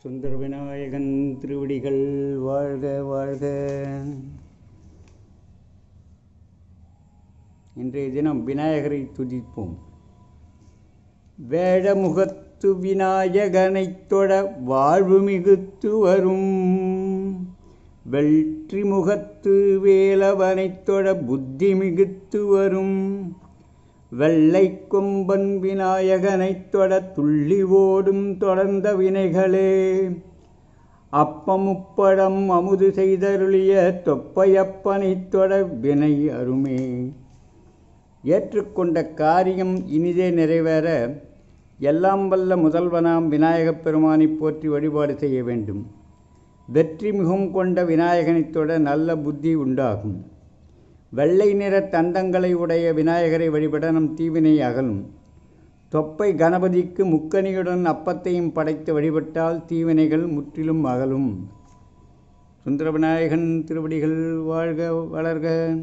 சுந்தர விநாயகன் திருவடிகள் வாழ்க வாழ்க. இன்றைய தினம் விநாயகரை துதிப்போம். வேடமுகத்து விநாயகனைத் தொழ வாழ்வு மிகுத்து வரும், வெற்றி முகத்து வேலவனைத் தொழ புத்தி மிகுத்து வரும், வெள்ளை கொம்பன் விநாயகனைத் தொட துள்ளி ஓடும் தொடர்ந்த வினைகளே, அப்பமுப்பழம் அமுது செய்தருளிய தொப்பையப்பனைத் தொட வினை அருமே. ஏற்றுக்கொண்ட காரியம் இனிதே நிறைவேற எல்லாம் வல்ல முதல்வனாம் விநாயகப் பெருமானை போற்றி வழிபாடு செய்ய வேண்டும். வெற்றி மிகும் கொண்ட விநாயகனைத் தொட நல்ல புத்தி உண்டாகும். வெள்ளை நிற தந்தங்களை உடைய விநாயகரை வழிபட நம் தீவினை அகலும். தொப்பை கணபதிக்கு முக்கணியுடன் அப்பத்தையும் படைத்து வழிபட்டால் தீவினைகள் முற்றிலும் அகலும். சுந்தர விநாயகன் திருவடிகள் வாழ்க வளர்க.